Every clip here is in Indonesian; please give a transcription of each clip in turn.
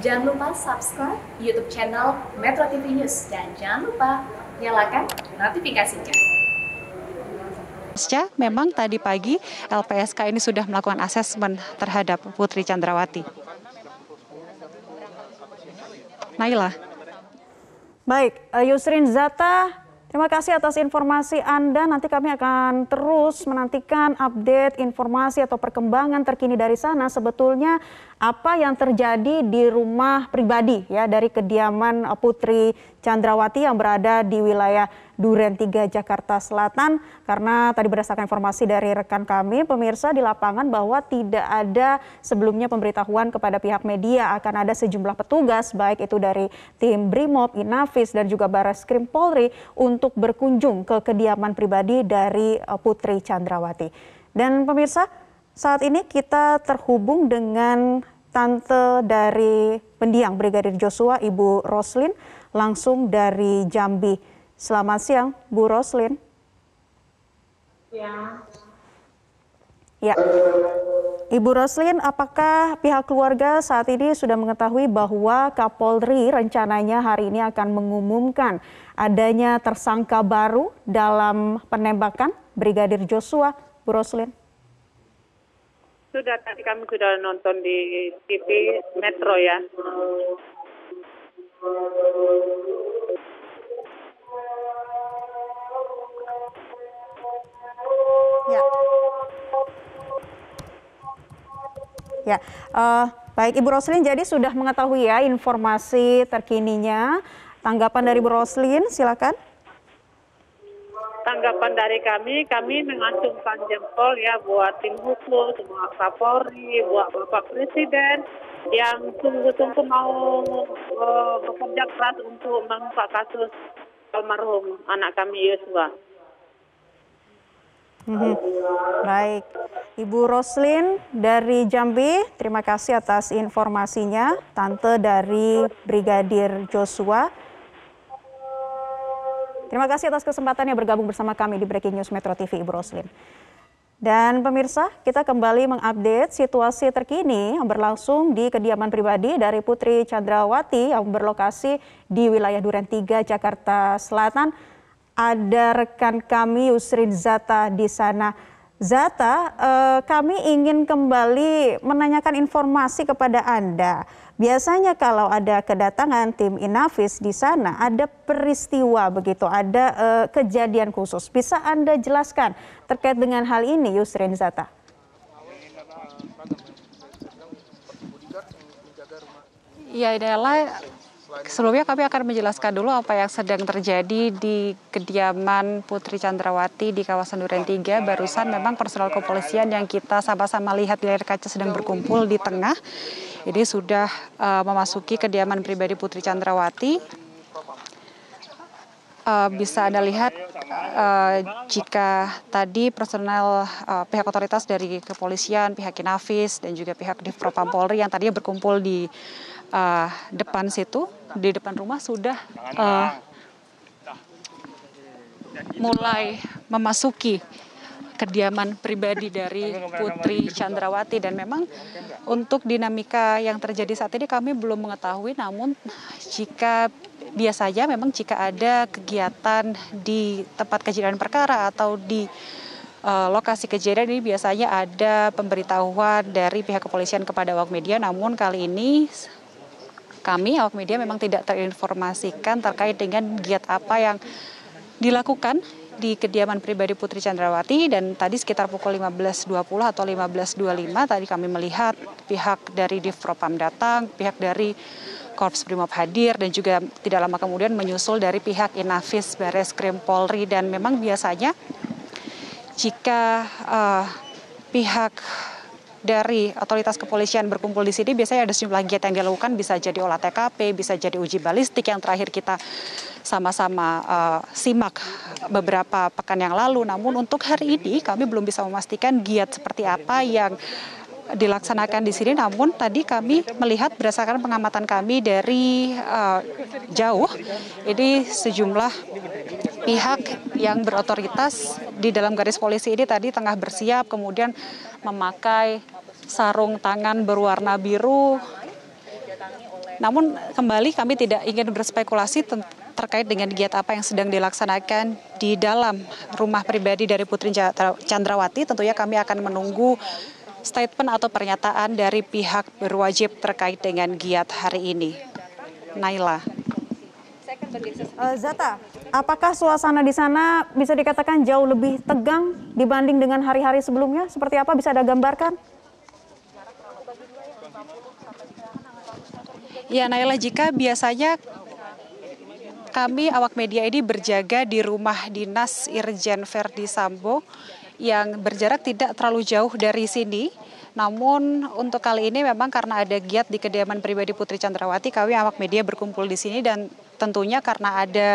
Jangan lupa subscribe YouTube channel Metro TV News dan jangan lupa nyalakan notifikasinya. Pasca, memang tadi pagi LPSK ini sudah melakukan asesmen terhadap Putri Chandrawati. Naila. Baik, Yusrin Zata, terima kasih atas informasi Anda. Nanti kami akan terus menantikan update informasi atau perkembangan terkini dari sana. Sebetulnya apa yang terjadi di rumah pribadi ya dari kediaman Putri Chandrawati yang berada di wilayah Duren 3 Jakarta Selatan, karena tadi berdasarkan informasi dari rekan kami pemirsa di lapangan bahwa tidak ada sebelumnya pemberitahuan kepada pihak media akan ada sejumlah petugas baik itu dari tim Brimob, Inavis dan juga Barreskrim Polri untuk berkunjung ke kediaman pribadi dari Putri Chandrawati. Dan pemirsa, saat ini kita terhubung dengan tante dari pendiang Brigadir Joshua, Ibu Roslin, langsung dari Jambi. Selamat siang, Bu Roslin. Ya. Ya. Ibu Roslin, apakah pihak keluarga saat ini sudah mengetahui bahwa Kapolri rencananya hari ini akan mengumumkan adanya tersangka baru dalam penembakan Brigadir Joshua, Bu Roslin? Sudah, tadi kami sudah nonton di TV Metro ya. Ya, baik Ibu Roslin, jadi sudah mengetahui ya informasi terkininya. Tanggapan dari Bu Roslin, silakan. Tanggapan dari kami mengacungkan jempol ya buat tim hukum, semua Kapolri, buat Bapak Presiden yang sungguh-sungguh mau bekerja keras untuk mengungkap kasus almarhum anak kami Joshua. Baik, Ibu Roslin dari Jambi, terima kasih atas informasinya, tante dari Brigadir Joshua. Terima kasih atas kesempatannya bergabung bersama kami di Breaking News Metro TV, Ibu Roslin. Dan pemirsa, kita kembali mengupdate situasi terkini yang berlangsung di kediaman pribadi dari Putri Chandrawati yang berlokasi di wilayah Duren 3, Jakarta Selatan. Ada rekan kami Yusrin Zata di sana. Zata, kami ingin kembali menanyakan informasi kepada Anda. Biasanya kalau ada kedatangan tim Inavis di sana, ada peristiwa begitu, ada kejadian khusus. Bisa Anda jelaskan terkait dengan hal ini, Yusrin Zata? Ya, Idela, sebelumnya kami akan menjelaskan dulu apa yang sedang terjadi di kediaman Putri Chandrawati di kawasan Duren 3. Barusan memang personel kepolisian yang kita sama-sama lihat di layar kaca sedang berkumpul di tengah. Ini sudah memasuki kediaman pribadi Putri Chandrawati. Bisa Anda lihat jika tadi personel pihak otoritas dari kepolisian, pihak Inavis dan juga pihak Divpropam Polri yang tadinya berkumpul di depan situ, di depan rumah sudah mulai memasuki kediaman pribadi dari Putri Chandrawati. Dan memang untuk dinamika yang terjadi saat ini kami belum mengetahui, namun biasanya memang jika ada kegiatan di tempat kejadian perkara atau di lokasi kejadian ini biasanya ada pemberitahuan dari pihak kepolisian kepada awak media. Namun kali ini kami awak media memang tidak terinformasikan terkait dengan giat apa yang dilakukan di kediaman pribadi Putri Chandrawati. Dan tadi sekitar pukul 15.20 atau 15.25 tadi kami melihat pihak dari Divpropam datang, pihak dari Korps Brimob hadir, dan juga tidak lama kemudian menyusul dari pihak Inavis, Barreskrim Polri. Dan memang biasanya jika pihak dari otoritas kepolisian berkumpul di sini, biasanya ada sejumlah giat yang dilakukan, bisa jadi olah TKP, bisa jadi uji balistik yang terakhir kita sama-sama simak beberapa pekan yang lalu. Namun untuk hari ini kami belum bisa memastikan giat seperti apa yang dilaksanakan di sini. Namun tadi kami melihat berdasarkan pengamatan kami dari jauh, ini sejumlah pihak yang berotoritas di dalam garis polisi ini tadi tengah bersiap, kemudian memakai sarung tangan berwarna biru Namun kembali kami tidak ingin berspekulasi terkait dengan kegiatan apa yang sedang dilaksanakan di dalam rumah pribadi dari Putri Chandrawati. Tentunya kami akan menunggu statement atau pernyataan dari pihak berwajib terkait dengan giat hari ini. Naila. Zata, apakah suasana di sana bisa dikatakan jauh lebih tegang dibanding dengan hari-hari sebelumnya? Seperti apa, bisa Anda gambarkan? Ya Naila, jika biasanya kami awak media ini berjaga di rumah dinas Irjen Verdi Sambo yang berjarak tidak terlalu jauh dari sini. Namun untuk kali ini memang karena ada giat di kediaman pribadi Putri Chandrawati, kami awak media berkumpul di sini dan tentunya karena ada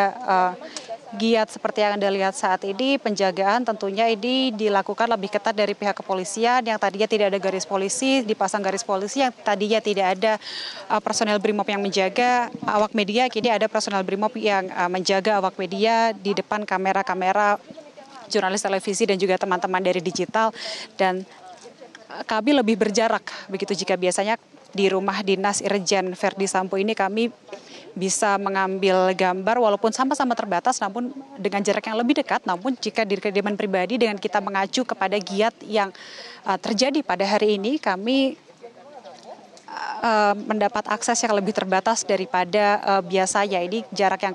giat seperti yang Anda lihat saat ini, penjagaan tentunya ini dilakukan lebih ketat dari pihak kepolisian yang tadinya tidak ada garis polisi, dipasang garis polisi yang tadinya tidak ada personel BRIMOB yang menjaga awak media, kini ada personel BRIMOB yang menjaga awak media di depan kamera-kamera jurnalis televisi dan juga teman-teman dari digital, dan kami lebih berjarak begitu jika biasanya di rumah dinas Irjen Verdi Sambo ini kami bisa mengambil gambar walaupun sama-sama terbatas namun dengan jarak yang lebih dekat. Namun jika di kediaman pribadi dengan kita mengacu kepada giat yang terjadi pada hari ini, kami mendapat akses yang lebih terbatas daripada biasanya. Ini jarak yang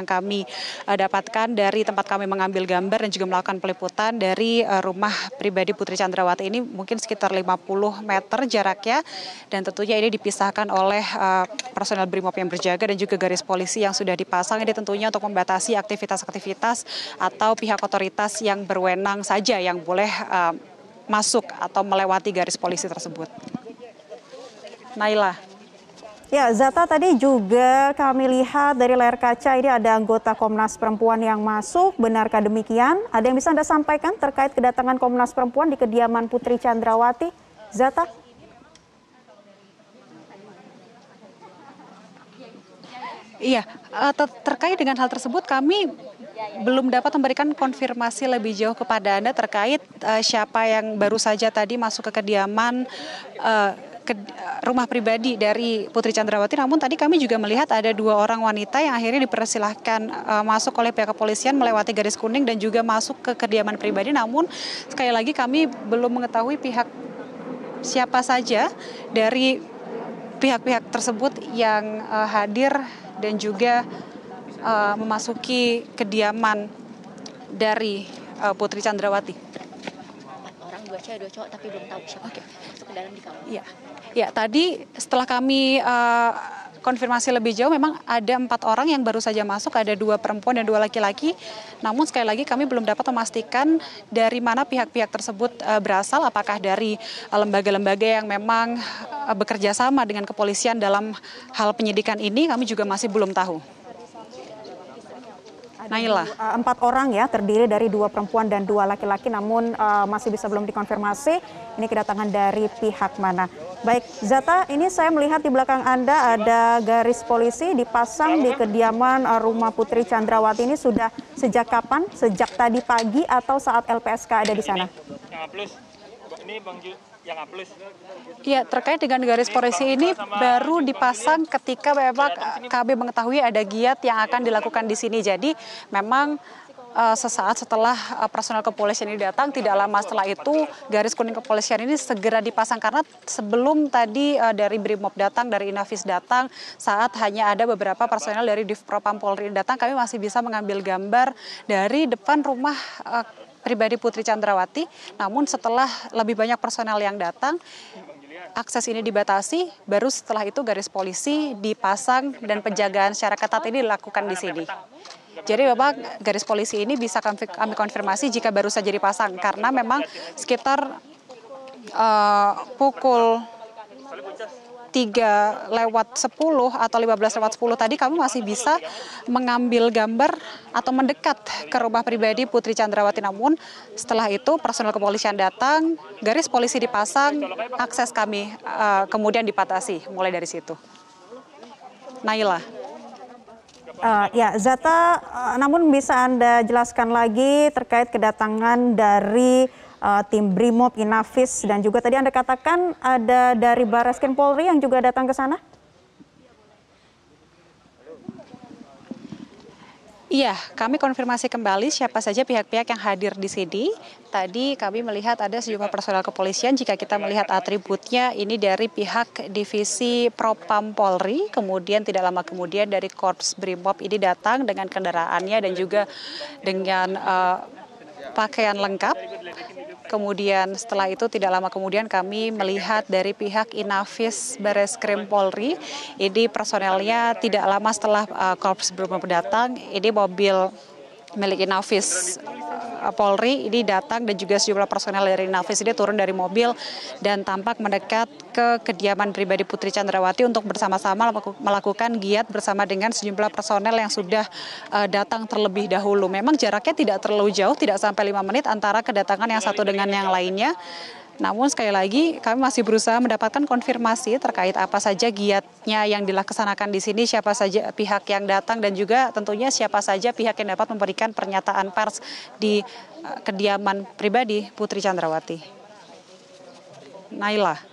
kami dapatkan dari tempat kami mengambil gambar dan juga melakukan peliputan dari rumah pribadi Putri Chandrawati ini mungkin sekitar 50 meter jaraknya, dan tentunya ini dipisahkan oleh personel BRIMOB yang berjaga dan juga garis polisi yang sudah dipasang. Ini tentunya untuk membatasi aktivitas-aktivitas atau pihak otoritas yang berwenang saja yang boleh masuk atau melewati garis polisi tersebut. Naila. Ya, Zata, tadi juga kami lihat dari layar kaca ini ada anggota Komnas Perempuan yang masuk. Benarkah demikian? Ada yang bisa Anda sampaikan terkait kedatangan Komnas Perempuan di kediaman Putri Chandrawati? Zata? Iya, terkait dengan hal tersebut kami belum dapat memberikan konfirmasi lebih jauh kepada Anda terkait siapa yang baru saja tadi masuk ke kediaman rumah pribadi dari Putri Chandrawati. Namun tadi kami juga melihat ada 2 orang wanita yang akhirnya dipersilahkan masuk oleh pihak kepolisian melewati garis kuning dan juga masuk ke kediaman pribadi. Namun sekali lagi kami belum mengetahui pihak siapa saja dari pihak-pihak tersebut yang hadir dan juga memasuki kediaman dari Putri Chandrawati. Orang 2 cewek 2 cowok tapi belum tahu siapa. Oke. Masuk ke dalam di kamar. Iya. Ya, tadi setelah kami konfirmasi lebih jauh memang ada 4 orang yang baru saja masuk, ada 2 perempuan dan 2 laki-laki. Namun sekali lagi kami belum dapat memastikan dari mana pihak-pihak tersebut berasal, apakah dari lembaga-lembaga yang memang bekerja sama dengan kepolisian dalam hal penyidikan ini, kami juga masih belum tahu. Naila. 4 orang ya, terdiri dari 2 perempuan dan 2 laki-laki, namun masih bisa belum dikonfirmasi ini kedatangan dari pihak mana. Baik, Zata, ini saya melihat di belakang Anda ada garis polisi dipasang di kediaman rumah Putri Chandrawati. Ini sudah sejak kapan? Sejak tadi pagi atau saat LPSK ada di sana? Ini Bang Ju, yang A+. Ya, terkait dengan garis polisi ini baru dipasang ketika memang kami mengetahui ada giat yang akan dilakukan di sini. Jadi memang sesaat setelah personel kepolisian ini datang, tidak lama setelah itu garis kuning kepolisian ini segera dipasang, karena sebelum tadi dari BRIMOB datang, dari Inavis datang, saat hanya ada beberapa personel dari Divpropam Polri datang, kami masih bisa mengambil gambar dari depan rumah pribadi Putri Chandrawati. Namun setelah lebih banyak personel yang datang, akses ini dibatasi, baru setelah itu garis polisi dipasang dan penjagaan secara ketat ini dilakukan di sini. Jadi memang garis polisi ini bisa kami konfirmasi jika baru saja dipasang, karena memang sekitar pukul 3:10 atau 15:10 tadi kami masih bisa mengambil gambar atau mendekat ke rumah pribadi Putri Chandrawati. Namun setelah itu personel kepolisian datang, garis polisi dipasang, akses kami kemudian dibatasi mulai dari situ. Naila. Ya, Zata, namun bisa Anda jelaskan lagi terkait kedatangan dari tim Brimob, Inavis, dan juga tadi Anda katakan ada dari Barreskrim Polri yang juga datang ke sana? Iya, kami konfirmasi kembali siapa saja pihak-pihak yang hadir di sini. Tadi kami melihat ada sejumlah personel kepolisian. Jika kita melihat atributnya, ini dari pihak Divisi Propam Polri. Kemudian tidak lama kemudian dari Korps Brimob ini datang dengan kendaraannya dan juga dengan pakaian lengkap. Kemudian setelah itu tidak lama kemudian kami melihat dari pihak Inavis Barreskrim Polri, ini personelnya tidak lama setelah Korps Brimob datang, ini mobil milik Inavis Polri ini datang dan juga sejumlah personel dari Inavis ini turun dari mobil dan tampak mendekat ke kediaman pribadi Putri Chandrawati untuk bersama-sama melakukan giat bersama dengan sejumlah personel yang sudah datang terlebih dahulu. Memang jaraknya tidak terlalu jauh, tidak sampai 5 menit antara kedatangan yang satu dengan yang lainnya. Namun sekali lagi kami masih berusaha mendapatkan konfirmasi terkait apa saja giatnya yang dilaksanakan di sini, siapa saja pihak yang datang dan juga tentunya siapa saja pihak yang dapat memberikan pernyataan pers di kediaman pribadi Putri Chandrawati. Naila.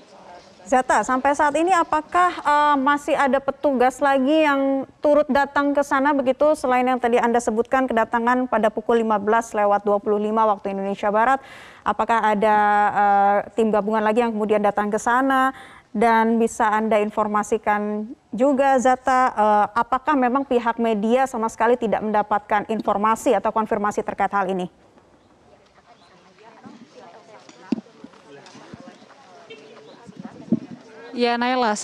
Zata, sampai saat ini apakah masih ada petugas lagi yang turut datang ke sana begitu selain yang tadi Anda sebutkan kedatangan pada pukul 15:25 waktu Indonesia Barat? Apakah ada tim gabungan lagi yang kemudian datang ke sana? Dan bisa Anda informasikan juga Zata, apakah memang pihak media sama sekali tidak mendapatkan informasi atau konfirmasi terkait hal ini? Ya, Naila.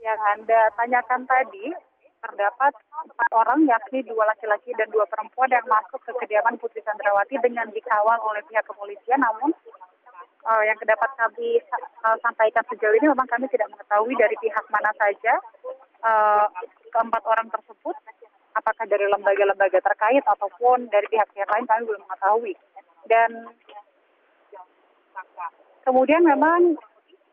Yang Anda tanyakan tadi, terdapat 4 orang, yakni 2 laki-laki dan 2 perempuan yang masuk ke kediaman Putri Chandrawati dengan dikawal oleh pihak kepolisian. Namun yang dapat kami sampaikan sejauh ini memang kami tidak mengetahui dari pihak mana saja keempat orang tersebut, apakah dari lembaga-lembaga terkait ataupun dari pihak-pihak lain kami belum mengetahui. Dan kemudian memang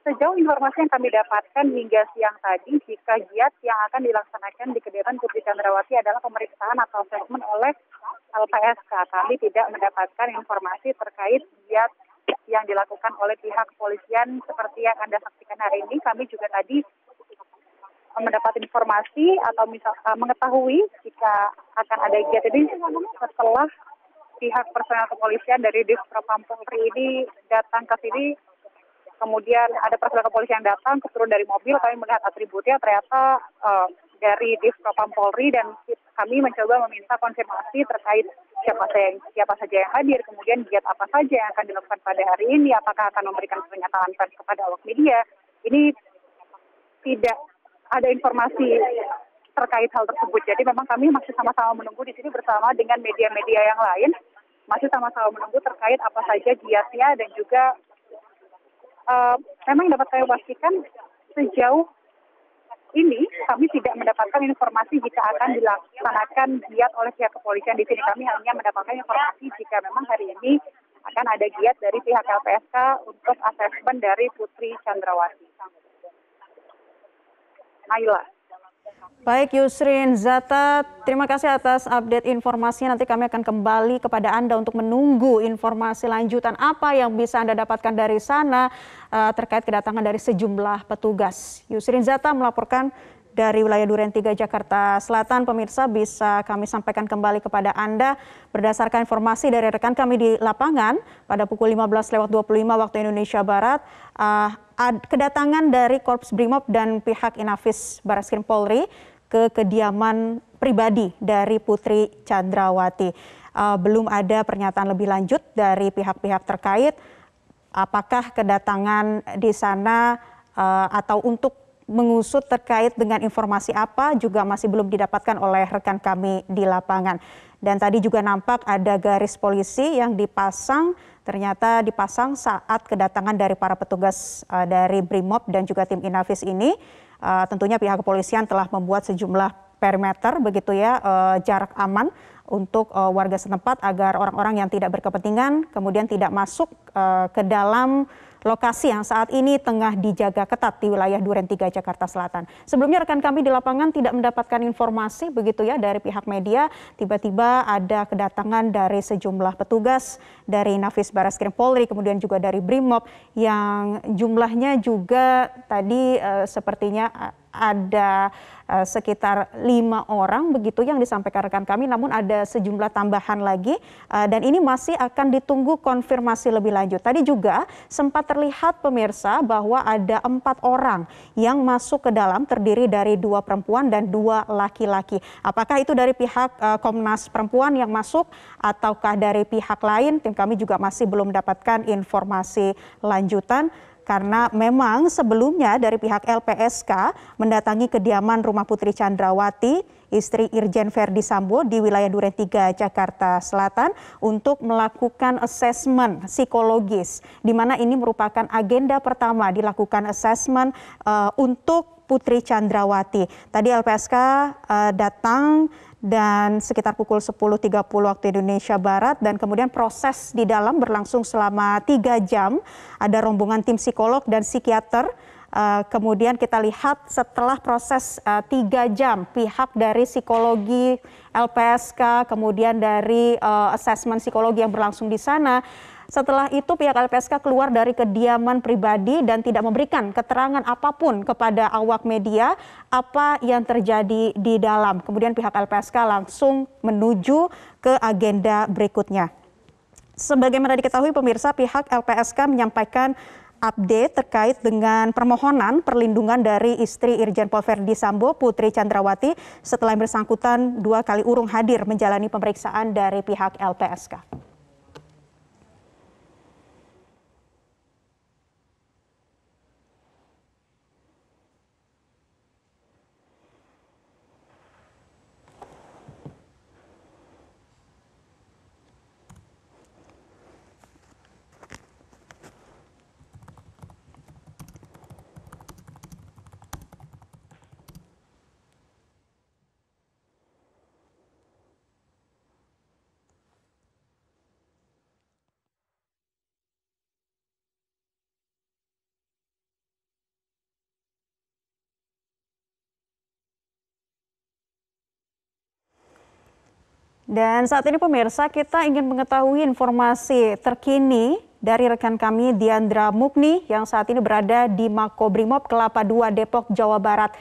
sejauh informasi yang kami dapatkan hingga siang tadi, jika giat yang akan dilaksanakan di kediaman Putri Chandrawati adalah pemeriksaan atau asesmen oleh LPSK. Kami tidak mendapatkan informasi terkait giat yang dilakukan oleh pihak kepolisian seperti yang Anda saksikan hari ini. Kami juga tadi mendapat informasi atau mengetahui jika akan ada giat ini setelah pihak personel kepolisian dari Div Propam Polri ini datang ke sini. Kemudian ada personel kepolisian yang datang, turun dari mobil, kami melihat atributnya ternyata dari Div Propam Polri dan kami mencoba meminta konfirmasi terkait siapa saja yang hadir, kemudian giat apa saja yang akan dilakukan pada hari ini, apakah akan memberikan pernyataan pers kepada awak media. Ini tidak ada informasi terkait hal tersebut. Jadi memang kami masih sama-sama menunggu di sini bersama dengan media-media yang lain, masih sama-sama menunggu terkait apa saja giatnya dan juga memang dapat saya pastikan sejauh ini kami tidak mendapatkan informasi jika akan dilaksanakan giat oleh pihak kepolisian di sini. Kami hanya mendapatkan informasi jika memang hari ini akan ada giat dari pihak LPSK untuk asesmen dari Putri Chandrawati. Naila. Baik Yusrin Zata, terima kasih atas update informasinya. Nanti kami akan kembali kepada Anda untuk menunggu informasi lanjutan apa yang bisa Anda dapatkan dari sana terkait kedatangan dari sejumlah petugas. Yusrin Zata melaporkan dari wilayah Duren 3 Jakarta Selatan. Pemirsa, bisa kami sampaikan kembali kepada Anda berdasarkan informasi dari rekan kami di lapangan pada pukul 15:25 waktu Indonesia Barat. Kedatangan dari Korps Brimob dan pihak Inavis Barreskrim Polri ke kediaman pribadi dari Putri Chandrawati. Belum ada pernyataan lebih lanjut dari pihak-pihak terkait apakah kedatangan di sana atau untuk mengusut terkait dengan informasi apa juga masih belum didapatkan oleh rekan kami di lapangan. Dan tadi juga nampak ada garis polisi yang ternyata dipasang saat kedatangan dari para petugas dari Brimob dan juga tim Inavis ini. Tentunya pihak kepolisian telah membuat sejumlah perimeter begitu ya, jarak aman untuk warga setempat agar orang-orang yang tidak berkepentingan kemudian tidak masuk ke dalam lokasi yang saat ini tengah dijaga ketat di wilayah Duren 3 Jakarta Selatan. Sebelumnya rekan kami di lapangan tidak mendapatkan informasi begitu ya dari pihak media, tiba-tiba ada kedatangan dari sejumlah petugas dari Nafis Baraskrim Polri, kemudian juga dari Brimob yang jumlahnya juga tadi sepertinya ada sekitar 5 orang begitu yang disampaikan rekan kami, namun ada sejumlah tambahan lagi dan ini masih akan ditunggu konfirmasi lebih lanjut. Tadi juga sempat terlihat pemirsa bahwa ada 4 orang yang masuk ke dalam, terdiri dari 2 perempuan dan 2 laki-laki. Apakah itu dari pihak Komnas Perempuan yang masuk ataukah dari pihak lain? Tim kami juga masih belum mendapatkan informasi lanjutan. Karena memang sebelumnya dari pihak LPSK mendatangi kediaman rumah Putri Chandrawati, istri Irjen Verdi Sambo di wilayah Duren 3 Jakarta Selatan untuk melakukan asesmen psikologis, di mana ini merupakan agenda pertama dilakukan asesmen untuk Putri Chandrawati. Tadi LPSK datang dan sekitar pukul 10.30 waktu Indonesia Barat dan kemudian proses di dalam berlangsung selama 3 jam. Ada rombongan tim psikolog dan psikiater. Kemudian kita lihat setelah proses 3 jam pihak dari psikologi LPSK, kemudian dari asesmen psikologi yang berlangsung di sana. Setelah itu pihak LPSK keluar dari kediaman pribadi dan tidak memberikan keterangan apapun kepada awak media apa yang terjadi di dalam. Kemudian pihak LPSK langsung menuju ke agenda berikutnya. Sebagaimana diketahui pemirsa, pihak LPSK menyampaikan update terkait dengan permohonan perlindungan dari istri Irjen Pol Verdi Sambo, Putri Chandrawati, setelah yang bersangkutan 2 kali urung hadir menjalani pemeriksaan dari pihak LPSK. Dan saat ini pemirsa, kita ingin mengetahui informasi terkini dari rekan kami Diandra Mukni yang saat ini berada di Makobrimob Kelapa II Depok, Jawa Barat.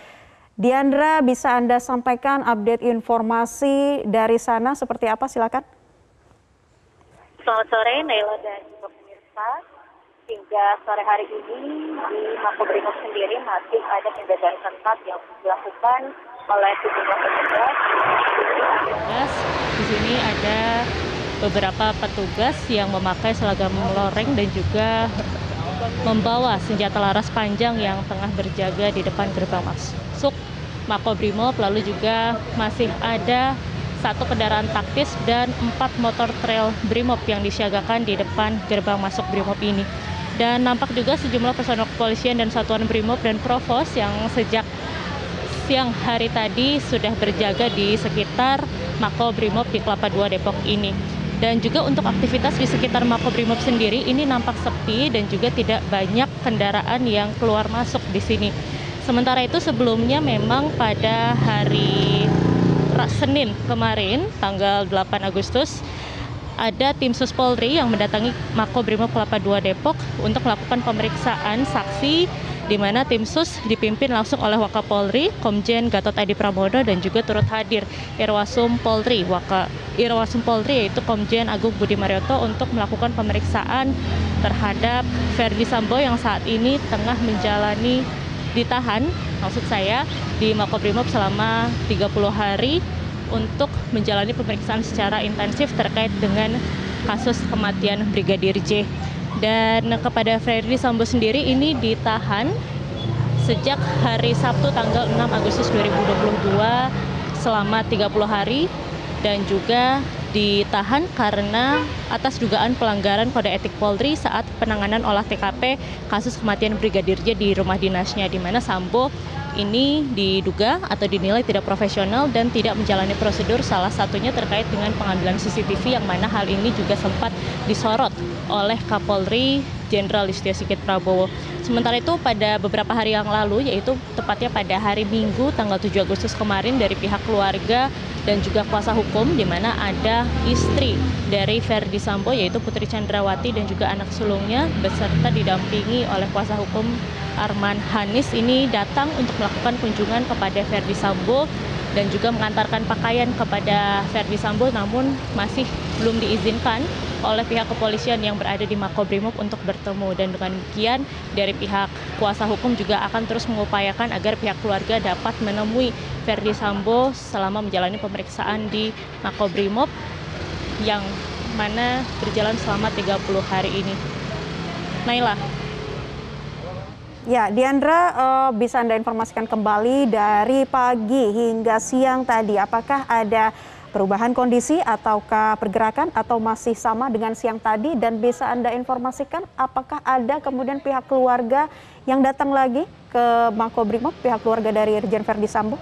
Diandra, bisa Anda sampaikan update informasi dari sana seperti apa? Silakan. Selamat sore Naila dan pemirsa. Hingga sore hari ini di Makobrimob sendiri masih ada penjagaan ketat yang dilakukan oleh sejumlah petugas. Di sini ada beberapa petugas yang memakai seragam loreng dan juga membawa senjata laras panjang yang tengah berjaga di depan gerbang masuk Makobrimob. Lalu juga masih ada 1 kendaraan taktis dan 4 motor trail Brimob yang disiagakan di depan gerbang masuk Brimob ini. Dan nampak juga sejumlah personel kepolisian dan satuan Brimob dan Provos yang sejak siang hari tadi sudah berjaga di sekitar Makobrimob di Kelapa II Depok ini. Dan juga untuk aktivitas di sekitar Makobrimob sendiri ini nampak sepi dan juga tidak banyak kendaraan yang keluar masuk di sini. Sementara itu sebelumnya memang pada hari Senin kemarin tanggal 8 Agustus ada tim Sus Polri yang mendatangi Makobrimob Kelapa II Depok untuk melakukan pemeriksaan saksi, di mana tim Sus dipimpin langsung oleh Wakapolri, Komjen Gatot Edi Pramono, dan juga turut hadir Irwasum Polri, yaitu Komjen Agung Budi Marioto untuk melakukan pemeriksaan terhadap Verdi Sambo yang saat ini tengah menjalani ditahan, maksud saya, di Makobrimob selama 30 hari untuk menjalani pemeriksaan secara intensif terkait dengan kasus kematian Brigadir J. Dan kepada Verdi Sambo sendiri ini ditahan sejak hari Sabtu tanggal 6 Agustus 2022 selama 30 hari dan juga ditahan karena atas dugaan pelanggaran kode etik Polri saat penanganan olah TKP kasus kematian Brigadir J di rumah dinasnya, di mana Sambo ini diduga atau dinilai tidak profesional dan tidak menjalani prosedur, salah satunya terkait dengan pengambilan CCTV, yang mana hal ini juga sempat disorot oleh Kapolri Jenderal Listio Sigit Prabowo. Sementara itu pada beberapa hari yang lalu, yaitu tepatnya pada hari Minggu tanggal 7 Agustus kemarin, dari pihak keluarga dan juga kuasa hukum, di mana ada istri dari Ferdi Sambo yaitu Putri Chandrawati dan juga anak sulungnya beserta didampingi oleh kuasa hukum Arman Hanis, ini datang untuk melakukan kunjungan kepada Ferdi Sambo dan juga mengantarkan pakaian kepada Ferdi Sambo, namun masih belum diizinkan oleh pihak kepolisian yang berada di Makobrimob untuk bertemu. Dan dengan demikian dari pihak kuasa hukum juga akan terus mengupayakan agar pihak keluarga dapat menemui Ferdi Sambo selama menjalani pemeriksaan di Makobrimob yang mana berjalan selama 30 hari ini. Naila. Ya, Diandra, bisa Anda informasikan kembali dari pagi hingga siang tadi, apakah ada perubahan kondisi ataukah pergerakan atau masih sama dengan siang tadi? Dan bisa Anda informasikan apakah ada kemudian pihak keluarga yang datang lagi ke Makobrimob, pihak keluarga dari Irjen Ferdi Sambo?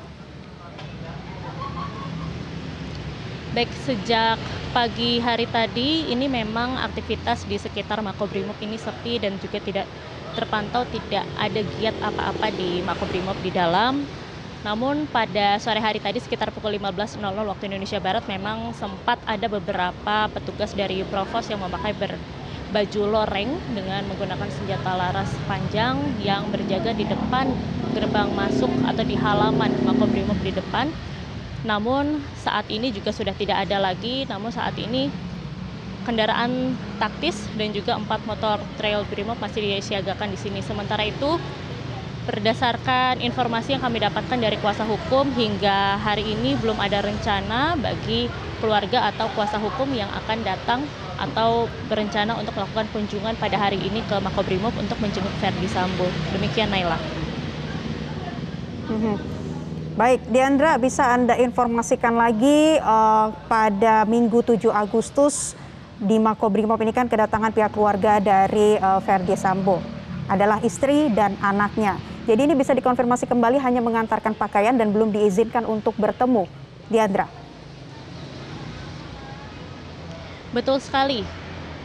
Baik, sejak pagi hari tadi ini memang aktivitas di sekitar Makobrimob ini sepi dan juga tidak terpantau tidak ada giat apa-apa di Makobrimob di dalam. Namun pada sore hari tadi sekitar pukul 15.00 waktu Indonesia Barat memang sempat ada beberapa petugas dari Provos yang memakai baju loreng dengan menggunakan senjata laras panjang yang berjaga di depan gerbang masuk atau di halaman Makobrimob di depan. Namun saat ini juga sudah tidak ada lagi, namun saat ini kendaraan taktis dan juga 4 motor trail Brimob masih disiagakan di sini. Sementara itu, berdasarkan informasi yang kami dapatkan dari kuasa hukum, hingga hari ini belum ada rencana bagi keluarga atau kuasa hukum yang akan datang atau berencana untuk melakukan kunjungan pada hari ini ke Makobrimob untuk menjenguk Ferdi Sambo. Demikian, Naila. Baik, Diandra, bisa Anda informasikan lagi pada Minggu 7 Agustus di Makobrimob ini kan kedatangan pihak keluarga dari Ferdi Sambo, adalah istri dan anaknya. Jadi ini bisa dikonfirmasi kembali hanya mengantarkan pakaian dan belum diizinkan untuk bertemu, Diandra. Betul sekali,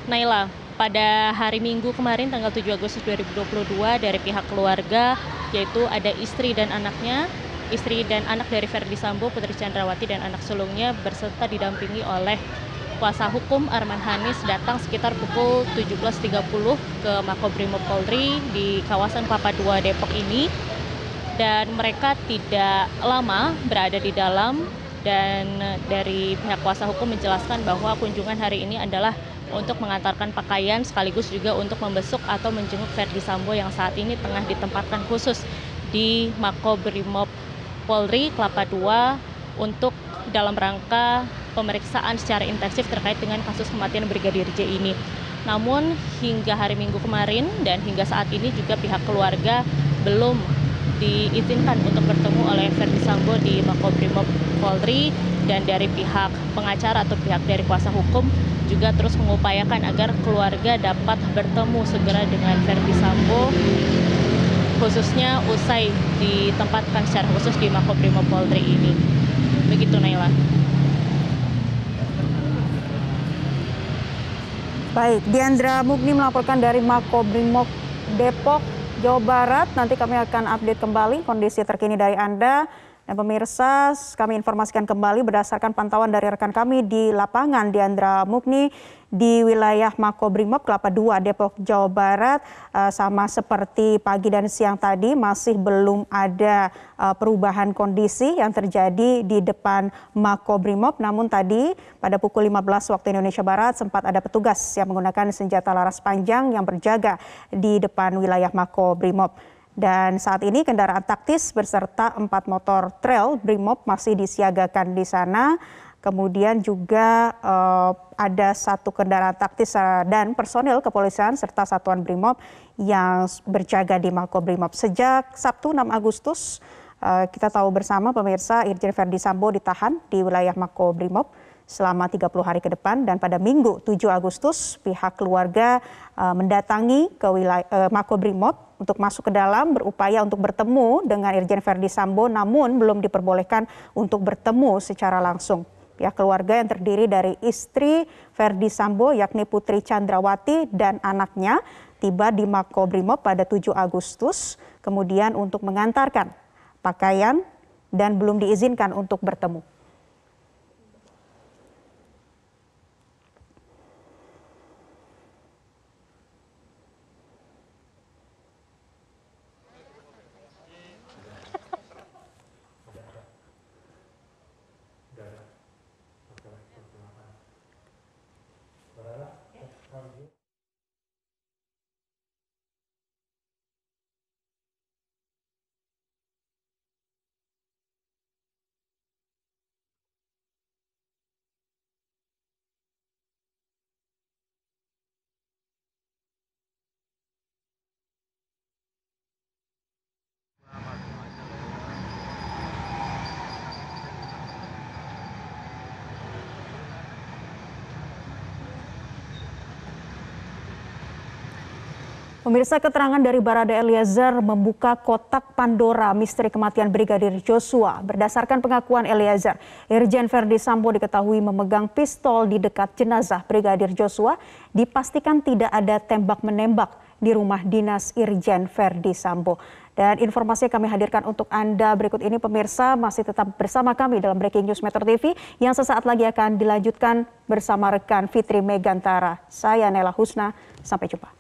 Naila. Pada hari Minggu kemarin tanggal 7 Agustus 2022 dari pihak keluarga, yaitu ada istri dan anaknya, istri dan anak dari Ferdi Sambo, Putri Chandrawati dan anak sulungnya beserta didampingi oleh kuasa hukum Arman Hanis, datang sekitar pukul 17.30 ke Makobrimob Polri di kawasan Kelapa II Depok ini, dan mereka tidak lama berada di dalam. Dan dari pihak kuasa hukum menjelaskan bahwa kunjungan hari ini adalah untuk mengantarkan pakaian sekaligus juga untuk membesuk atau menjenguk Ferdi Sambo yang saat ini tengah ditempatkan khusus di Makobrimob Polri Kelapa II untuk dalam rangka pemeriksaan secara intensif terkait dengan kasus kematian Brigadir J ini. Namun hingga hari Minggu kemarin dan hingga saat ini juga pihak keluarga belum diizinkan untuk bertemu oleh Ferdi Sambo di Makobrimob Polri, dan dari pihak pengacara atau pihak dari kuasa hukum juga terus mengupayakan agar keluarga dapat bertemu segera dengan Ferdi Sambo, khususnya usai ditempatkan secara khusus di Makobrimob Polri ini. Begitu, Naila. Baik, Diandra Mugni melaporkan dari Makobrimob Depok, Jawa Barat. Nanti kami akan update kembali kondisi terkini dari Anda. Dan pemirsa, kami informasikan kembali berdasarkan pantauan dari rekan kami di lapangan, Diandra Mugni di wilayah Makobrimob Kelapa II Depok, Jawa Barat, sama seperti pagi dan siang tadi masih belum ada perubahan kondisi yang terjadi di depan Makobrimob. Namun tadi pada pukul 15 waktu Indonesia Barat sempat ada petugas yang menggunakan senjata laras panjang yang berjaga di depan wilayah Makobrimob. Dan saat ini kendaraan taktis beserta 4 motor trail Brimob masih disiagakan di sana. Kemudian juga ada 1 kendaraan taktis dan personil kepolisian serta satuan Brimob yang berjaga di Makobrimob. Sejak Sabtu 6 Agustus kita tahu bersama pemirsa Irjen Ferdi Sambo ditahan di wilayah Makobrimob selama 30 hari ke depan, dan pada Minggu 7 Agustus pihak keluarga mendatangi ke Makobrimob untuk masuk ke dalam berupaya untuk bertemu dengan Irjen Verdi Sambo, namun belum diperbolehkan untuk bertemu secara langsung. Pihak keluarga yang terdiri dari istri Verdi Sambo yakni Putri Chandrawati dan anaknya tiba di Makobrimob pada 7 Agustus kemudian untuk mengantarkan pakaian dan belum diizinkan untuk bertemu. Pemirsa, keterangan dari Barada Eliezer membuka kotak Pandora misteri kematian Brigadir Joshua. Berdasarkan pengakuan Eliezer, Irjen Verdi Sambo diketahui memegang pistol di dekat jenazah Brigadir Joshua. Dipastikan tidak ada tembak-menembak di rumah dinas Irjen Verdi Sambo. Dan informasi yang kami hadirkan untuk Anda berikut ini, pemirsa, masih tetap bersama kami dalam Breaking News Metro TV yang sesaat lagi akan dilanjutkan bersama rekan Fitri Megantara. Saya Nela Husna, sampai jumpa.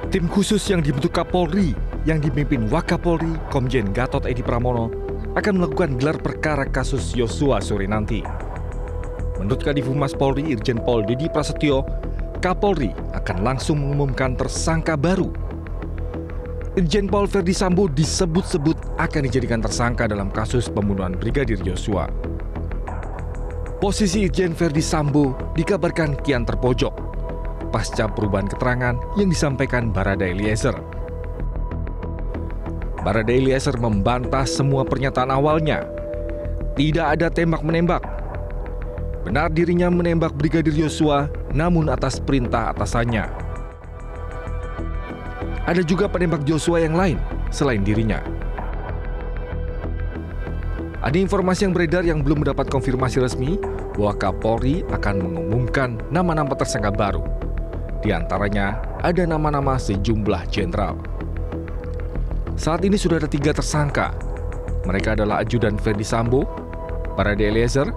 Tim khusus yang dibentuk Kapolri yang dipimpin Wakapolri Komjen Gatot Edi Pramono akan melakukan gelar perkara kasus Yosua sore nanti. Menurut Kadif Humas Polri Irjen Pol Didi Prasetyo, Kapolri akan langsung mengumumkan tersangka baru. Irjen Pol Verdi Sambo disebut-sebut akan dijadikan tersangka dalam kasus pembunuhan Brigadir Yosua. Posisi Irjen Verdi Sambo dikabarkan kian terpojok pasca perubahan keterangan yang disampaikan Barada Eliezer. Barada Eliezer membantah semua pernyataan awalnya. Tidak ada tembak-menembak. Benar dirinya menembak Brigadir Yosua, namun atas perintah atasannya. Ada juga penembak Joshua yang lain selain dirinya. Ada informasi yang beredar yang belum mendapat konfirmasi resmi bahwa Kapolri akan mengumumkan nama-nama tersangka baru. Di antaranya ada nama-nama sejumlah jenderal. Saat ini sudah ada 3 tersangka. Mereka adalah ajudan Verdi Sambo, Barada Eliezer,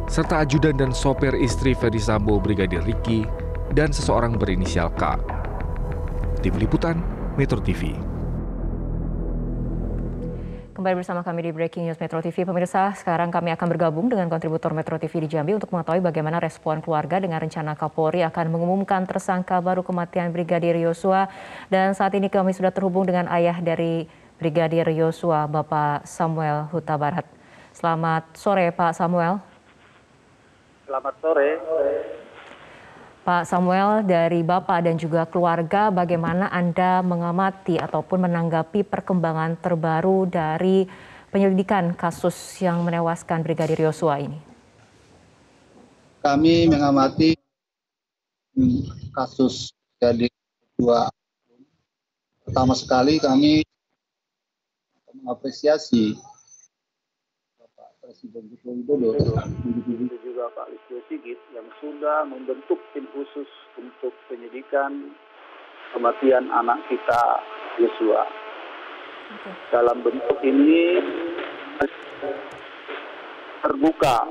serta ajudan dan sopir istri Verdi Sambo Brigadir Riki dan seseorang berinisial K. Tim Liputan Metro TV. Kembali bersama kami di Breaking News Metro TV. Pemirsa, sekarang kami akan bergabung dengan kontributor Metro TV di Jambi untuk mengetahui bagaimana respon keluarga dengan rencana Kapolri akan mengumumkan tersangka baru kematian Brigadir Yosua. Dan saat ini kami sudah terhubung dengan ayah dari Brigadir Yosua, Bapak Samuel Huta Barat. Selamat sore, Pak Samuel. Selamat sore. Pak Samuel, dari Bapak dan juga keluarga, bagaimana Anda mengamati ataupun menanggapi perkembangan terbaru dari penyelidikan kasus yang menewaskan Brigadir Yosua ini? Kami mengamati kasus Brigadir Yosua. Pertama sekali kami mengapresiasi Bapak Presiden Joko Widodo, begitu juga Pak Listio Sigit yang sudah membentuk tim khusus untuk penyidikan kematian anak kita Yosua. Dalam bentuk ini terbuka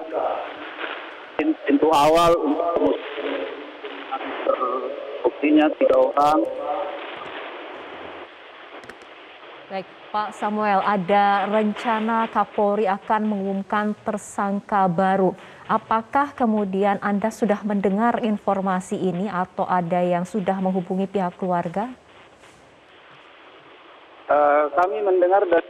pintu awal untuk terbuktinya 3 orang. Baik, Pak Samuel, ada rencana Kapolri akan mengumumkan tersangka baru. Apakah kemudian Anda sudah mendengar informasi ini atau ada yang sudah menghubungi pihak keluarga? Kami mendengar dari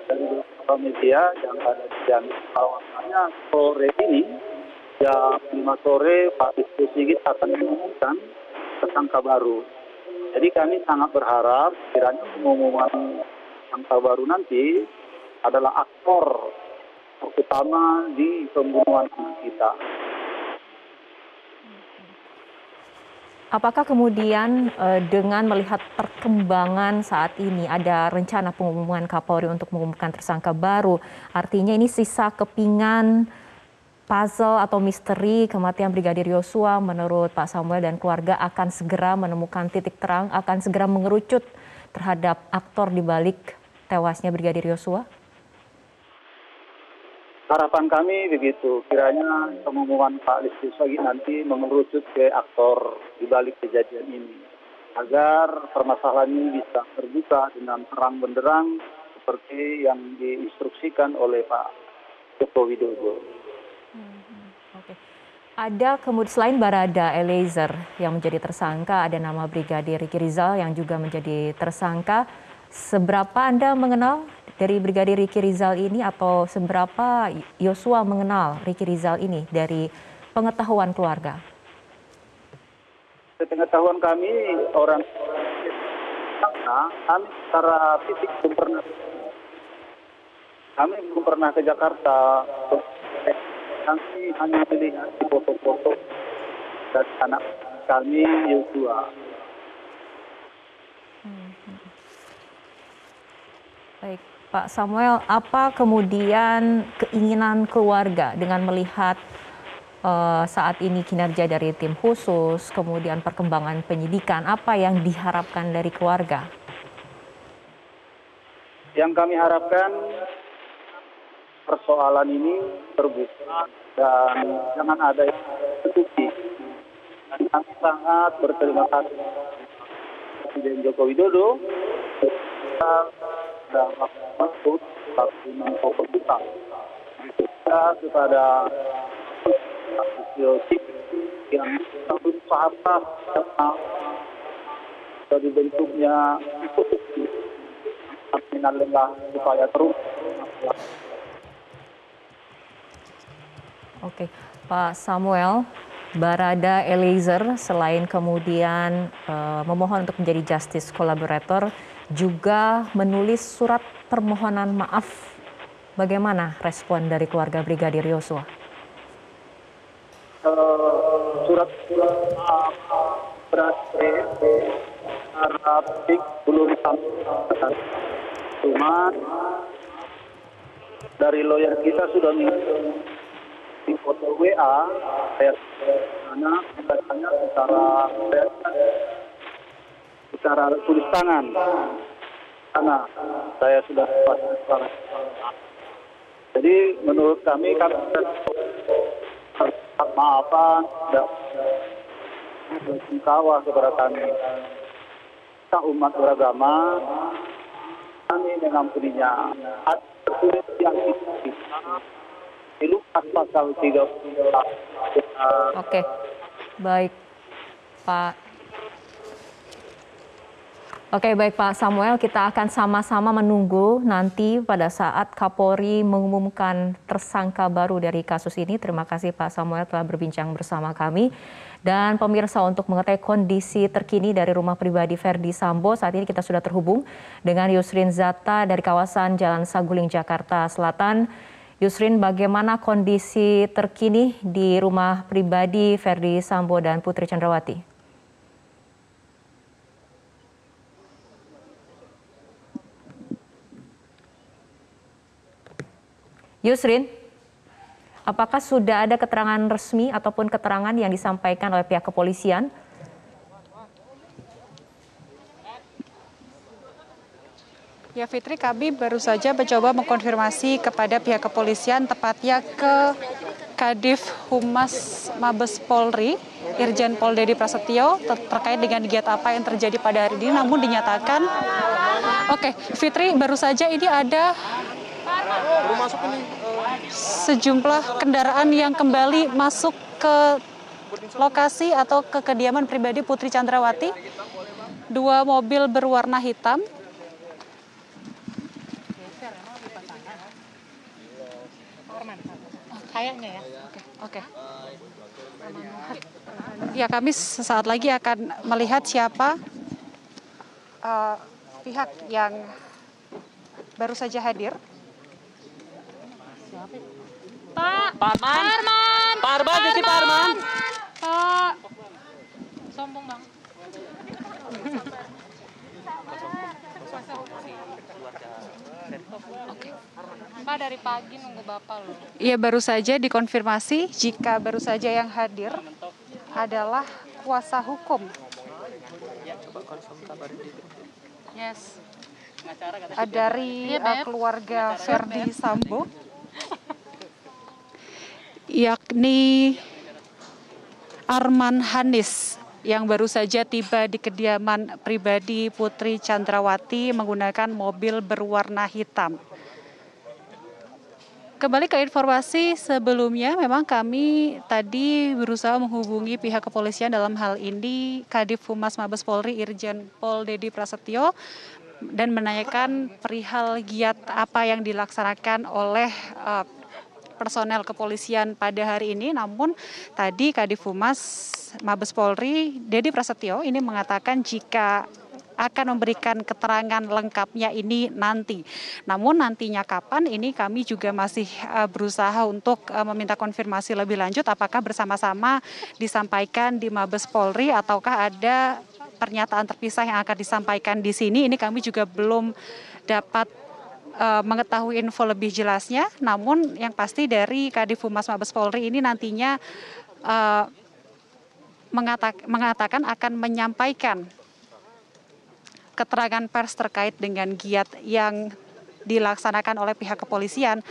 beberapa media yang ada di Jambi, bahwasannya sore ini jam 5 sore Pak Listio Sigit akan mengumumkan tersangka baru. Jadi kami sangat berharap kiranya pengumuman tersangka baru nanti adalah aktor utama di pembunuhan kita. Apakah kemudian dengan melihat perkembangan saat ini ada rencana pengumuman Kapolri untuk mengumumkan tersangka baru, artinya ini sisa kepingan puzzle atau misteri kematian Brigadir Yosua menurut Pak Samuel dan keluarga akan segera menemukan titik terang, akan segera mengerucut terhadap aktor di balik tewasnya Brigadir Yosua? Harapan kami begitu, kiranya pengumuman Pak Listio Sigit nanti mengerucut ke aktor di balik kejadian ini, agar permasalahan ini bisa terbuka dengan terang benderang seperti yang diinstruksikan oleh Pak Joko Widodo. Ada kemudian selain Barada Eliezer yang menjadi tersangka, ada nama Brigadir Ricky Rizal yang juga menjadi tersangka. Seberapa Anda mengenal dari Brigadir Ricky Rizal ini atau seberapa Yosua mengenal Ricky Rizal ini dari pengetahuan keluarga? Sepengetahuan kami orang kami secara fisik belum pernah ke Jakarta. Kami hanya melihat di foto-foto dari anak kami Yosua. Baik, Pak Samuel, apa kemudian keinginan keluarga dengan melihat saat ini kinerja dari tim khusus, kemudian perkembangan penyidikan, apa yang diharapkan dari keluarga? Yang kami harapkan persoalan ini terbuka dan jangan ada yang tutupi. Dan kami sangat berterima kasih Presiden Joko Widodo dan Mahfud Menko Polhukam kepada Listio Sigit yang berusaha dari bentuknya lelah supaya terus. Oke, Pak Samuel, Barada Eliezer selain kemudian memohon untuk menjadi justice collaborator, juga menulis surat permohonan maaf. Bagaimana respon dari keluarga Brigadir Yosua? Surat maaf berarti belum sampai. Cuma dari lawyer kita sudah di foto WA, saya katanya secara tulis tangan, karena saya sudah secara. Jadi menurut kami maafan dan sungkawa kepada kami, kita umat beragama, kami mengampuninya. Tertulis yang kita di Lukas pasal 30. Oke, baik Pak. Oke, baik Pak Samuel, kita akan sama-sama menunggu nanti pada saat Kapolri mengumumkan tersangka baru dari kasus ini. Terima kasih Pak Samuel telah berbincang bersama kami. Dan pemirsa, untuk mengetahui kondisi terkini dari rumah pribadi Verdi Sambo, saat ini kita sudah terhubung dengan Yusrin Zata dari kawasan Jalan Saguling, Jakarta Selatan. Yusrin, bagaimana kondisi terkini di rumah pribadi Verdi Sambo dan Putri Chandrawati? Yusrin, apakah sudah ada keterangan resmi ataupun keterangan yang disampaikan oleh pihak kepolisian? Ya Fitri, kami baru saja mencoba mengkonfirmasi kepada pihak kepolisian, tepatnya ke Kadif Humas Mabes Polri, Irjen Pol Dedi Prasetyo, terkait dengan kegiatan apa yang terjadi pada hari ini. Namun dinyatakan, oke Fitri, baru saja ini ada sejumlah kendaraan yang kembali masuk ke lokasi atau ke kediaman pribadi Putri Chandrawati. 2 mobil berwarna hitam. Arman. Kayaknya ya. Oke. Ya, kami sesaat lagi akan melihat siapa pihak yang baru saja hadir. Pak Arman. Pak Arman, di Pak Arman. Pak. Sombong bang. Oke. Pak dari pagi nunggu Bapak loh. Iya, baru saja dikonfirmasi jika baru saja yang hadir adalah kuasa hukum. Yes. Dari keluarga Verdi Sambo, yakni Arman Hanis yang baru saja tiba di kediaman pribadi Putri Chandrawati menggunakan mobil berwarna hitam. Kembali ke informasi sebelumnya, memang kami tadi berusaha menghubungi pihak kepolisian, dalam hal ini Kadif Humas Mabes Polri Irjen Pol Dedi Prasetyo, dan menanyakan perihal giat apa yang dilaksanakan oleh personel kepolisian pada hari ini. Namun tadi Kadif Humas Mabes Polri Dedi Prasetyo ini mengatakan jika akan memberikan keterangan lengkapnya ini nanti. Namun nantinya kapan ini kami juga masih berusaha untuk meminta konfirmasi lebih lanjut apakah bersama-sama disampaikan di Mabes Polri ataukah ada pernyataan terpisah yang akan disampaikan di sini. Ini kami juga belum dapat mengetahui info lebih jelasnya. Namun yang pasti dari Kadif Humas Mabes Polri ini nantinya mengatakan akan menyampaikan keterangan pers terkait dengan giat yang dilaksanakan oleh pihak kepolisian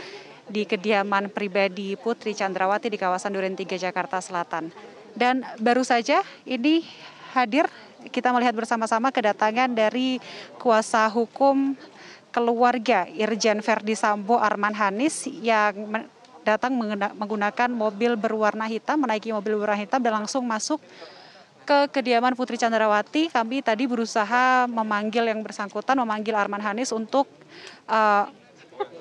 di kediaman pribadi Putri Chandrawati di kawasan Duren 3 Jakarta Selatan. Dan baru saja ini hadir, kita melihat bersama-sama kedatangan dari kuasa hukum keluarga Irjen Verdi Sambo Arman Hanis yang datang menggunakan mobil berwarna hitam, menaiki mobil berwarna hitam dan langsung masuk ke kediaman Putri Chandrawati. Kami tadi berusaha memanggil yang bersangkutan, memanggil Arman Hanis untuk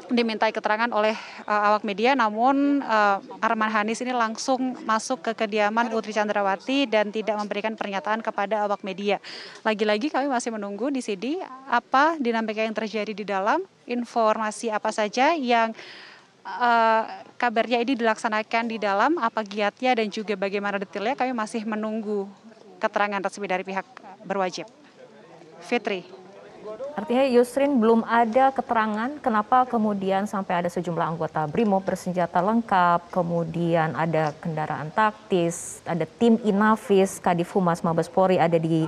dimintai keterangan oleh awak media, namun Arman Hanis ini langsung masuk ke kediaman Putri Chandrawati dan tidak memberikan pernyataan kepada awak media. Lagi-lagi kami masih menunggu di sini apa dinamika yang terjadi di dalam, informasi apa saja yang kabarnya ini dilaksanakan di dalam, apa giatnya dan juga bagaimana detailnya. Kami masih menunggu keterangan resmi dari pihak berwajib. Fitri. Artinya Yusrin belum ada keterangan kenapa kemudian sampai ada sejumlah anggota BRIMOB bersenjata lengkap, kemudian ada kendaraan taktis, ada tim Inavis, Kadif Humas Mabes Polri ada di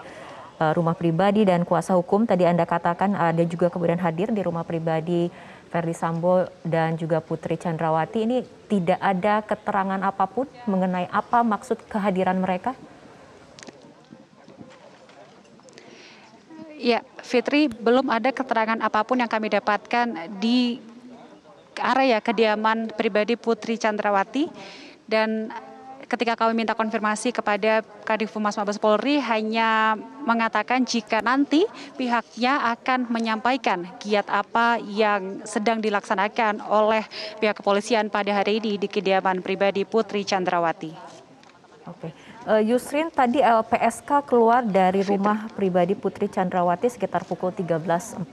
rumah pribadi dan kuasa hukum. Tadi Anda katakan ada juga kemudian hadir di rumah pribadi Verdi Sambo dan juga Putri Chandrawati. Ini tidak ada keterangan apapun mengenai apa maksud kehadiran mereka? Ya, Fitri, belum ada keterangan apapun yang kami dapatkan di area kediaman pribadi Putri Chandrawati. Dan ketika kami minta konfirmasi kepada Kadif Humas Mabes Polri, hanya mengatakan jika nanti pihaknya akan menyampaikan giat apa yang sedang dilaksanakan oleh pihak kepolisian pada hari ini di kediaman pribadi Putri Chandrawati. Oke. Yusrin, tadi LPSK keluar dari rumah pribadi Putri Chandrawati sekitar pukul 13.46,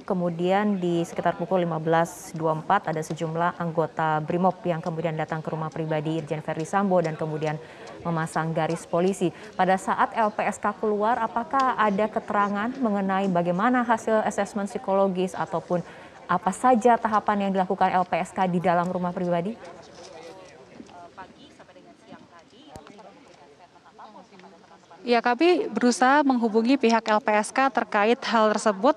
kemudian di sekitar pukul 15.24 ada sejumlah anggota BRIMOB yang kemudian datang ke rumah pribadi Irjen Verdi Sambo dan kemudian memasang garis polisi. Pada saat LPSK keluar, apakah ada keterangan mengenai bagaimana hasil asesmen psikologis ataupun apa saja tahapan yang dilakukan LPSK di dalam rumah pribadi? Ya, kami berusaha menghubungi pihak LPSK terkait hal tersebut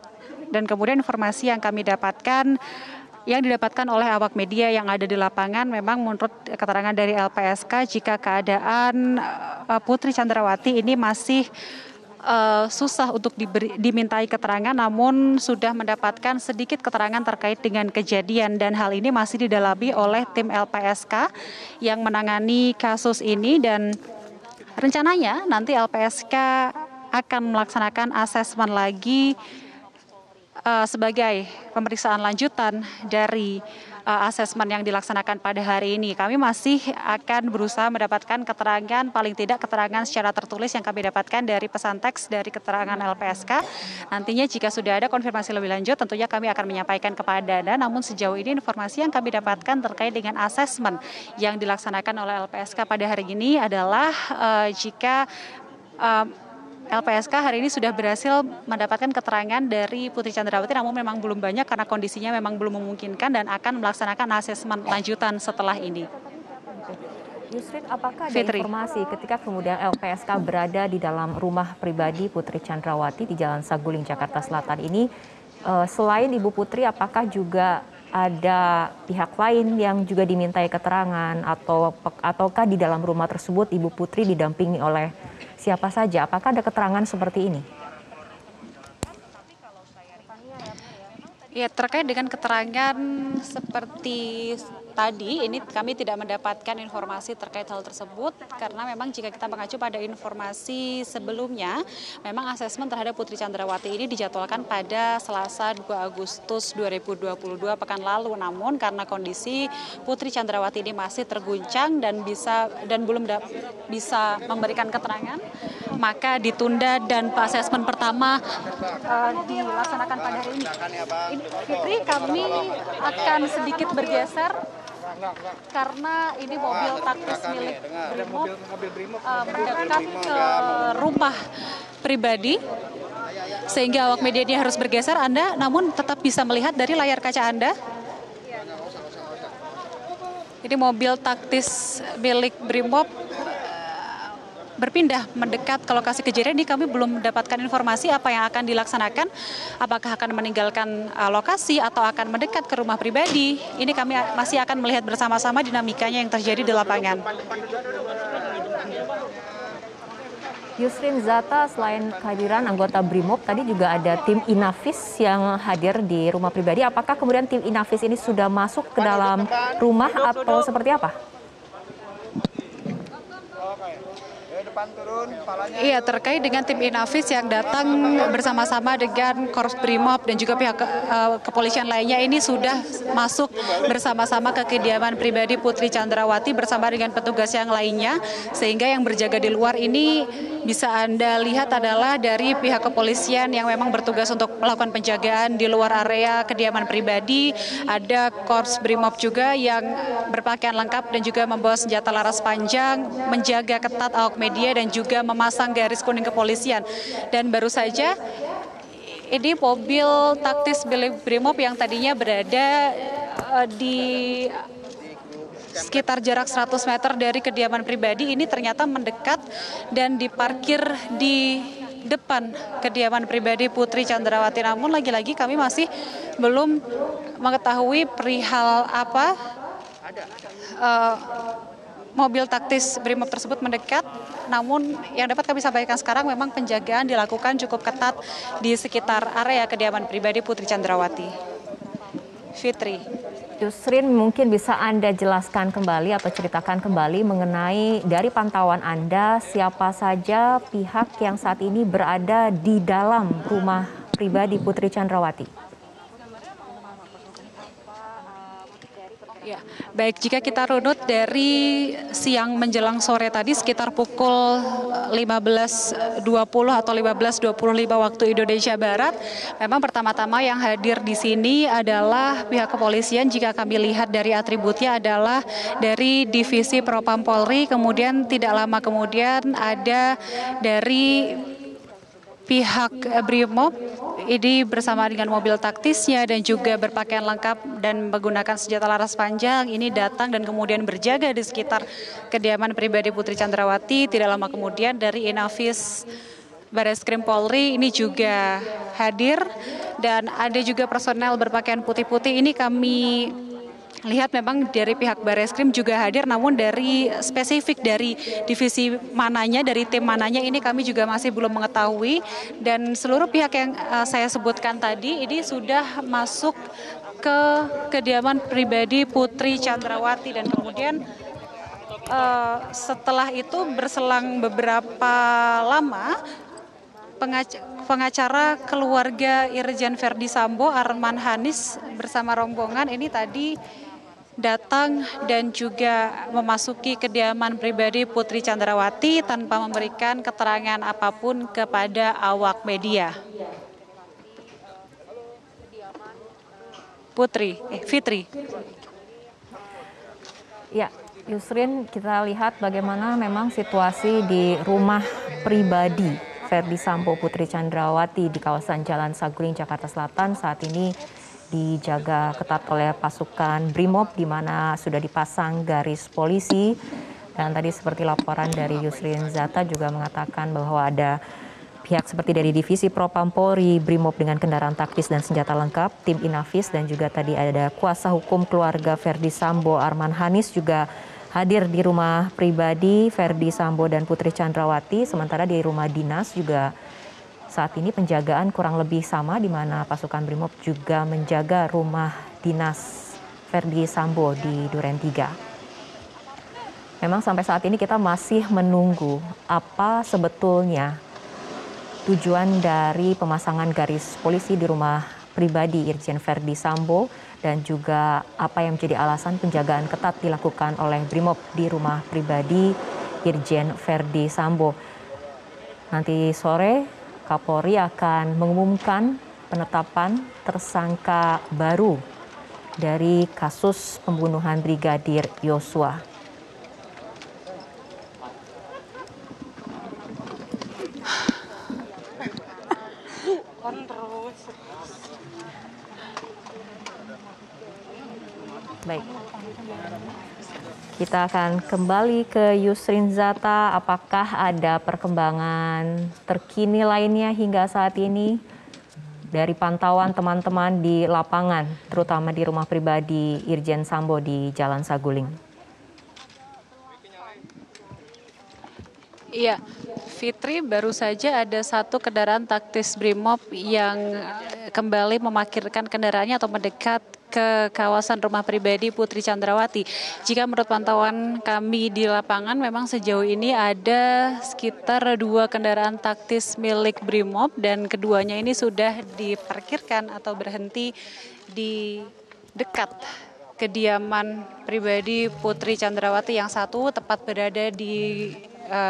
dan kemudian informasi yang kami dapatkan, yang didapatkan oleh awak media yang ada di lapangan, memang menurut keterangan dari LPSK jika keadaan Putri Chandrawati ini masih susah untuk dimintai keterangan, namun sudah mendapatkan sedikit keterangan terkait dengan kejadian dan hal ini masih didalami oleh tim LPSK yang menangani kasus ini. Dan rencananya nanti LPSK akan melaksanakan asesmen lagi sebagai pemeriksaan lanjutan dari asesmen yang dilaksanakan pada hari ini. Kami masih akan berusaha mendapatkan keterangan, paling tidak keterangan secara tertulis yang kami dapatkan dari pesan teks dari keterangan LPSK. Nantinya jika sudah ada konfirmasi lebih lanjut, tentunya kami akan menyampaikan kepada Anda. Namun sejauh ini informasi yang kami dapatkan terkait dengan asesmen yang dilaksanakan oleh LPSK pada hari ini adalah jika LPSK hari ini sudah berhasil mendapatkan keterangan dari Putri Chandrawati, namun memang belum banyak karena kondisinya memang belum memungkinkan dan akan melaksanakan asesmen lanjutan setelah ini. Yusrin, apakah ada informasi ketika kemudian LPSK berada di dalam rumah pribadi Putri Chandrawati di Jalan Saguling, Jakarta Selatan ini, selain Ibu Putri, apakah juga ada pihak lain yang juga dimintai keterangan ataukah di dalam rumah tersebut Ibu Putri didampingi oleh siapa saja? Apakah ada keterangan seperti ini? Ya, terkait dengan keterangan seperti tadi, ini kami tidak mendapatkan informasi terkait hal tersebut karena memang jika kita mengacu pada informasi sebelumnya, memang asesmen terhadap Putri Chandrawati ini dijadwalkan pada Selasa 2 Agustus 2022 pekan lalu. Namun karena kondisi Putri Chandrawati ini masih terguncang dan belum bisa memberikan keterangan, maka ditunda dan asesmen pertama dilaksanakan pada hari ini. Fitri, kami akan sedikit bergeser karena ini mobil taktis milik Brimob mendekat ke rumah pribadi sehingga awak media ini harus bergeser. Anda namun tetap bisa melihat dari layar kaca Anda. Ini mobil taktis milik Brimob berpindah mendekat ke lokasi kejadian. Ini kami belum mendapatkan informasi apa yang akan dilaksanakan, apakah akan meninggalkan lokasi atau akan mendekat ke rumah pribadi. Ini kami masih akan melihat bersama-sama dinamikanya yang terjadi di lapangan. Yusrin, Zata, selain kehadiran anggota Brimob, tadi juga ada tim Inavis yang hadir di rumah pribadi. Apakah kemudian tim Inavis ini sudah masuk ke dalam rumah atau seperti apa? Iya, terkait dengan tim Inavis yang datang bersama-sama dengan Korps Brimob dan juga pihak kepolisian lainnya, ini sudah masuk bersama-sama ke kediaman pribadi Putri Chandrawati bersama dengan petugas yang lainnya, sehingga yang berjaga di luar ini bisa Anda lihat adalah dari pihak kepolisian yang memang bertugas untuk melakukan penjagaan di luar area kediaman pribadi. Ada Korps Brimob juga yang berpakaian lengkap dan juga membawa senjata laras panjang, menjaga ketat awak media dan juga memasang garis kuning kepolisian. Dan baru saja ini mobil taktis milik Brimob yang tadinya berada di sekitar jarak 100 meter dari kediaman pribadi ini ternyata mendekat dan diparkir di depan kediaman pribadi Putri Chandrawati. Namun lagi-lagi kami masih belum mengetahui perihal apa mobil taktis Brimob tersebut mendekat. Namun yang dapat kami sampaikan sekarang memang penjagaan dilakukan cukup ketat di sekitar area kediaman pribadi Putri Chandrawati. Fitri. Yusrin, mungkin bisa Anda jelaskan kembali atau ceritakan kembali mengenai dari pantauan Anda siapa saja pihak yang saat ini berada di dalam rumah pribadi Putri Chandrawati? Ya, baik, jika kita runut dari siang menjelang sore tadi sekitar pukul 15.20 atau 15.25 waktu Indonesia Barat, memang pertama-tama yang hadir di sini adalah pihak kepolisian. Jika kami lihat dari atributnya adalah dari Divisi Propam Polri, kemudian tidak lama kemudian ada dari pihak Brimob ini bersama dengan mobil taktisnya dan juga berpakaian lengkap dan menggunakan senjata laras panjang ini datang dan kemudian berjaga di sekitar kediaman pribadi Putri Chandrawati. Tidak lama kemudian dari Inavis Bareskrim Polri ini juga hadir dan ada juga personel berpakaian putih-putih. Ini kami lihat memang dari pihak Bareskrim juga hadir, namun dari spesifik dari divisi mananya, dari tim mananya ini kami juga masih belum mengetahui. Dan seluruh pihak yang saya sebutkan tadi ini sudah masuk ke kediaman pribadi Putri Chandrawati dan kemudian setelah itu berselang beberapa lama pengacara keluarga Irjen Verdi Sambo, Arman Hanis bersama rombongan ini tadi datang dan juga memasuki kediaman pribadi Putri Chandrawati tanpa memberikan keterangan apapun kepada awak media. Fitri. Ya, Yusrin, kita lihat bagaimana memang situasi di rumah pribadi Verdi Sambo Putri Chandrawati di kawasan Jalan Saguling, Jakarta Selatan saat ini dijaga ketat oleh pasukan Brimob di mana sudah dipasang garis polisi. Dan tadi seperti laporan dari Yusrin Zata juga mengatakan bahwa ada pihak seperti dari Divisi Propam Polri, Brimob dengan kendaraan taktis dan senjata lengkap, tim Inavis, dan juga tadi ada kuasa hukum keluarga Verdi Sambo, Arman Hanis juga hadir di rumah pribadi Verdi Sambo dan Putri Chandrawati. Sementara di rumah dinas juga saat ini penjagaan kurang lebih sama, di mana pasukan Brimob juga menjaga rumah dinas Verdi Sambo di Duren 3. Memang sampai saat ini kita masih menunggu apa sebetulnya tujuan dari pemasangan garis polisi di rumah pribadi Irjen Verdi Sambo dan juga apa yang menjadi alasan penjagaan ketat dilakukan oleh Brimob di rumah pribadi Irjen Verdi Sambo. Nanti sore Kapolri akan mengumumkan penetapan tersangka baru dari kasus pembunuhan Brigadir Yosua. Baik, kita akan kembali ke Yusrin Zata. Apakah ada perkembangan terkini lainnya hingga saat ini dari pantauan teman-teman di lapangan, terutama di rumah pribadi Irjen Sambo di Jalan Saguling? Iya, Fitri, baru saja ada satu kendaraan taktis Brimob yang kembali memarkirkan kendaraannya atau mendekat ke kawasan rumah pribadi Putri Chandrawati. Jika menurut pantauan kami di lapangan, memang sejauh ini ada sekitar 2 kendaraan taktis milik Brimob dan keduanya ini sudah diparkirkan atau berhenti di dekat kediaman pribadi Putri Chandrawati. Yang satu tepat berada di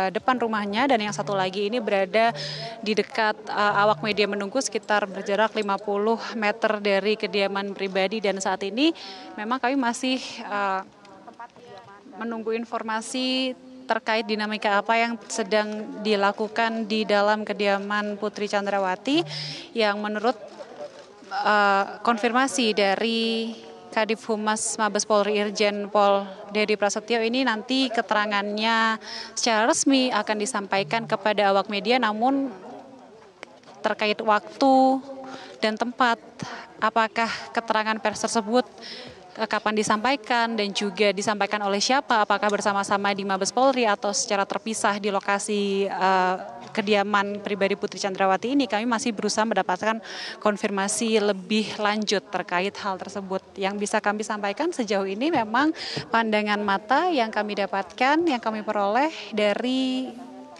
depan rumahnya dan yang satu lagi ini berada di dekat awak media menunggu sekitar berjarak 50 meter dari kediaman pribadi. Dan saat ini memang kami masih menunggu informasi terkait dinamika apa yang sedang dilakukan di dalam kediaman Putri Chandrawati yang menurut konfirmasi dari Kadif Humas Mabes Polri Irjen Pol Dedi Prasetyo ini nanti keterangannya secara resmi akan disampaikan kepada awak media, namun terkait waktu dan tempat apakah keterangan pers tersebut kapan disampaikan dan juga disampaikan oleh siapa, apakah bersama-sama di Mabes Polri atau secara terpisah di lokasi kediaman pribadi Putri Chandrawati ini, kami masih berusaha mendapatkan konfirmasi lebih lanjut terkait hal tersebut. Yang bisa kami sampaikan sejauh ini memang pandangan mata yang kami dapatkan, yang kami peroleh dari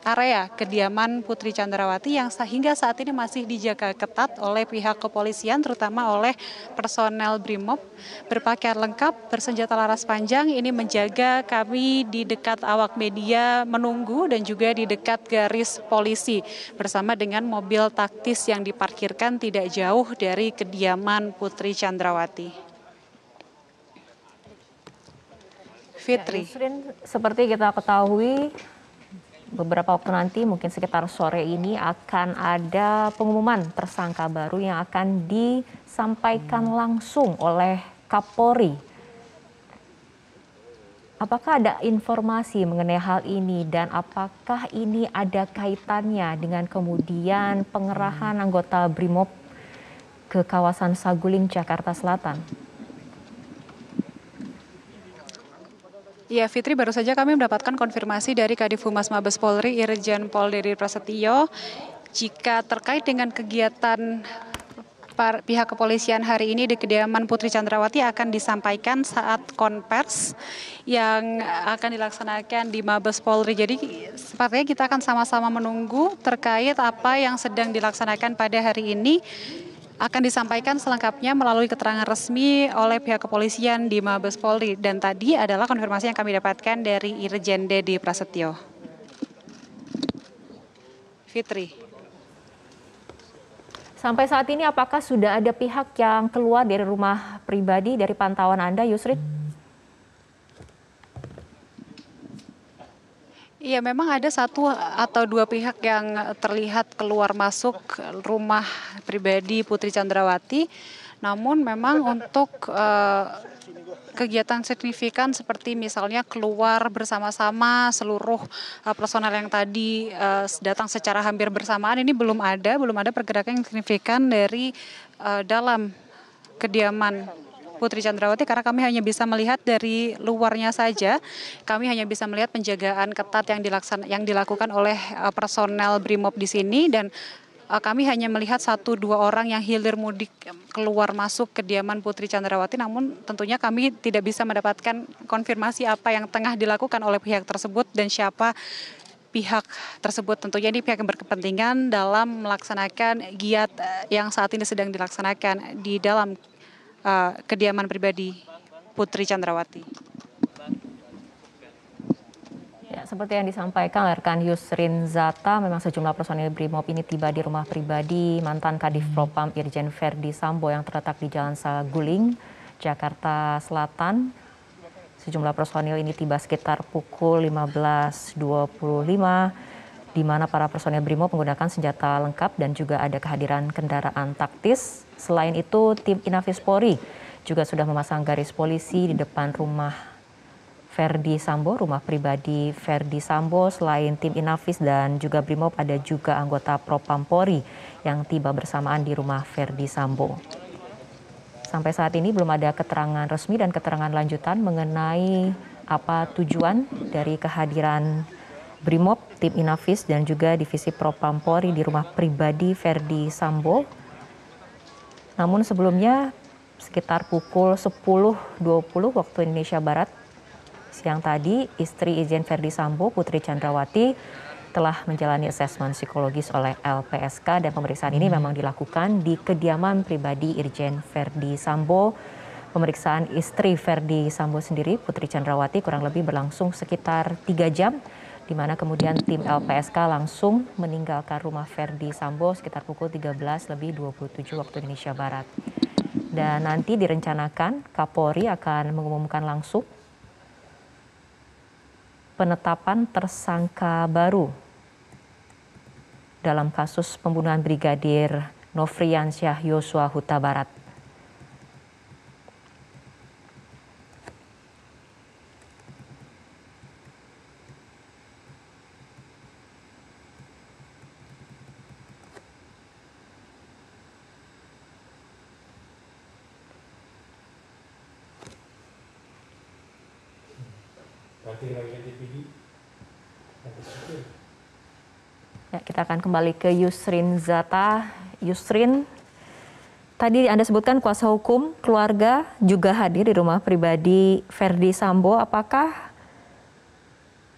area kediaman Putri Chandrawati yang sehingga saat ini masih dijaga ketat oleh pihak kepolisian, terutama oleh personel Brimob berpakaian lengkap, bersenjata laras panjang. Ini menjaga kami di dekat awak media menunggu dan juga di dekat garis polisi bersama dengan mobil taktis yang diparkirkan tidak jauh dari kediaman Putri Chandrawati. Fitri. Ya, seperti kita ketahui, beberapa waktu nanti mungkin sekitar sore ini akan ada pengumuman tersangka baru yang akan disampaikan langsung oleh Kapolri. Apakah ada informasi mengenai hal ini dan apakah ini ada kaitannya dengan kemudian pengerahan anggota Brimob ke kawasan Saguling, Jakarta Selatan? Ya, Fitri, baru saja kami mendapatkan konfirmasi dari Kadif Humas Mabes Polri Irjen Pol Dedi Prasetyo jika terkait dengan kegiatan pihak kepolisian hari ini di kediaman Putri Chandrawati akan disampaikan saat konvers yang akan dilaksanakan di Mabes Polri. Jadi sepertinya kita akan sama-sama menunggu terkait apa yang sedang dilaksanakan pada hari ini. Akan disampaikan selengkapnya melalui keterangan resmi oleh pihak kepolisian di Mabes Polri. Dan tadi adalah konfirmasi yang kami dapatkan dari Irjen Dedi Prasetyo. Fitri. Sampai saat ini apakah sudah ada pihak yang keluar dari rumah pribadi dari pantauan Anda, Yusrin? Iya, memang ada satu atau dua pihak yang terlihat keluar masuk rumah pribadi Putri Chandrawati. Namun memang untuk kegiatan signifikan seperti misalnya keluar bersama-sama seluruh personel yang tadi datang secara hampir bersamaan ini belum ada pergerakan yang signifikan dari dalam kediaman Putri Chandrawati, karena kami hanya bisa melihat dari luarnya saja. Kami hanya bisa melihat penjagaan ketat yang dilakukan oleh personel Brimob di sini, dan kami hanya melihat 1-2 orang yang hilir mudik keluar masuk kediaman Putri Chandrawati. Namun tentunya kami tidak bisa mendapatkan konfirmasi apa yang tengah dilakukan oleh pihak tersebut dan siapa pihak tersebut. Tentunya ini pihak yang berkepentingan dalam melaksanakan giat yang saat ini sedang dilaksanakan di dalam kediaman pribadi Putri Chandrawati. Ya, seperti yang disampaikan oleh rekan Yusrin Zata, memang sejumlah personil Brimob ini tiba di rumah pribadi mantan Kadif Propam Irjen Verdi Sambo yang terletak di Jalan Saguling, Jakarta Selatan. Sejumlah personil ini tiba sekitar pukul 15.25, di mana para personil Brimob menggunakan senjata lengkap dan juga ada kehadiran kendaraan taktis. Selain itu, tim Inafis Polri juga sudah memasang garis polisi di depan rumah Verdi Sambo, rumah pribadi Verdi Sambo. Selain tim Inafis dan juga Brimob, ada juga anggota Propam Polri yang tiba bersamaan di rumah Verdi Sambo. Sampai saat ini belum ada keterangan resmi dan keterangan lanjutan mengenai apa tujuan dari kehadiran Brimob, tim Inafis dan juga divisi Propam Polri di rumah pribadi Verdi Sambo. Namun sebelumnya sekitar pukul 10.20 waktu Indonesia Barat siang tadi, istri Irjen Verdi Sambo, Putri Chandrawati, telah menjalani asesmen psikologis oleh LPSK dan pemeriksaan ini memang dilakukan di kediaman pribadi Irjen Verdi Sambo. Pemeriksaan istri Verdi Sambo sendiri, Putri Chandrawati, kurang lebih berlangsung sekitar 3 jam, di mana kemudian tim LPSK langsung meninggalkan rumah Verdi Sambo sekitar pukul 13.27 waktu Indonesia Barat. Dan nanti direncanakan Kapolri akan mengumumkan langsung penetapan tersangka baru dalam kasus pembunuhan Brigadir Nofriansyah Yosua Huta Barat. Ya, kita akan kembali ke Yusrin Zata. Yusrin, tadi Anda sebutkan kuasa hukum keluarga juga hadir di rumah pribadi Verdi Sambo. Apakah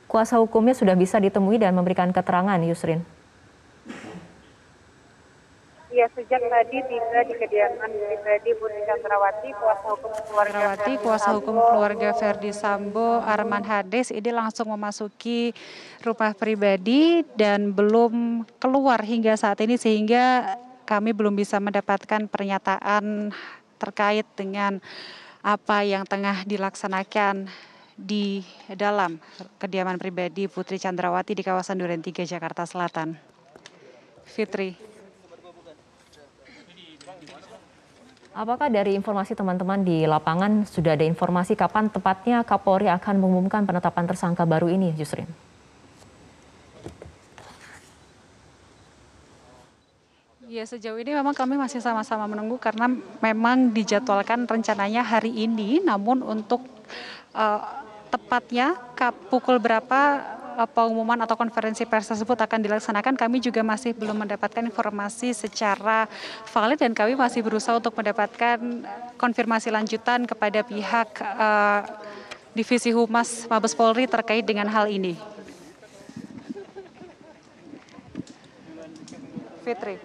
kuasa hukumnya sudah bisa ditemui dan memberikan keterangan, Yusrin? Ya, sejak tadi tiba di kediaman pribadi Putri Chandrawati, kuasa hukum keluarga Verdi Sambo, Arman Hades, ini langsung memasuki rumah pribadi dan belum keluar hingga saat ini, sehingga kami belum bisa mendapatkan pernyataan terkait dengan apa yang tengah dilaksanakan di dalam kediaman pribadi Putri Chandrawati di kawasan Duren 3, Jakarta Selatan. Fitri. Apakah dari informasi teman-teman di lapangan sudah ada informasi kapan tepatnya Kapolri akan mengumumkan penetapan tersangka baru ini, Yusrin? Ya, sejauh ini memang kami masih sama-sama menunggu karena memang dijadwalkan rencananya hari ini, namun untuk tepatnya pukul berapa pengumuman atau konferensi pers tersebut akan dilaksanakan, kami juga masih belum mendapatkan informasi secara valid dan kami masih berusaha untuk mendapatkan konfirmasi lanjutan kepada pihak Divisi Humas Mabes Polri terkait dengan hal ini. Fitri.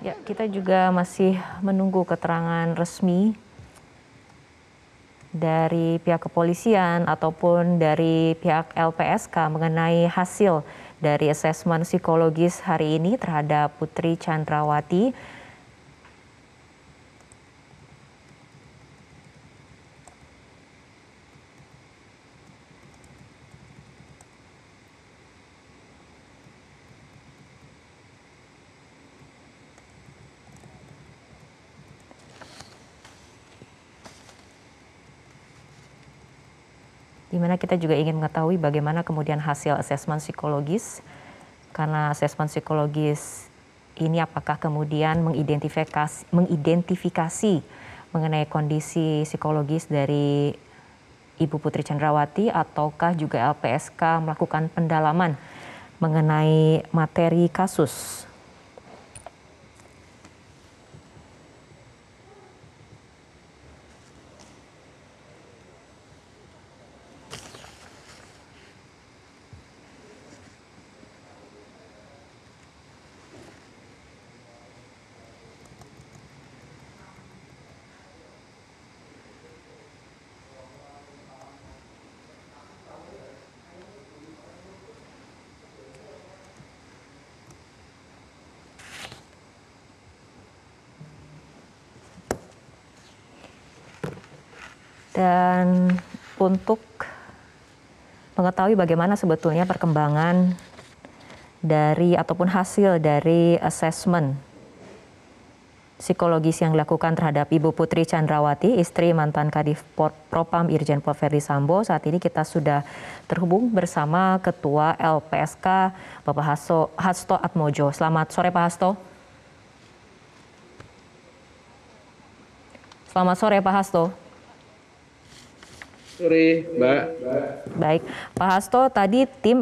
Ya, kita juga masih menunggu keterangan resmi dari pihak kepolisian ataupun dari pihak LPSK mengenai hasil dari asesmen psikologis hari ini terhadap Putri Chandrawati. Di mana kita juga ingin mengetahui bagaimana kemudian hasil asesmen psikologis, karena asesmen psikologis ini apakah kemudian mengidentifikasi mengenai kondisi psikologis dari Ibu Putri Chandrawati, ataukah juga LPSK melakukan pendalaman mengenai materi kasus. Dan untuk mengetahui bagaimana sebetulnya perkembangan dari ataupun hasil dari asesmen psikologis yang dilakukan terhadap Ibu Putri Chandrawati, istri mantan Kadif Propam Irjen Pol Verdi Sambo, saat ini kita sudah terhubung bersama Ketua LPSK Bapak Hasto Atmojo. Selamat sore Pak Hasto. Selamat sore Pak Hasto. Sore, Mbak. Baik, Pak Hasto, tadi tim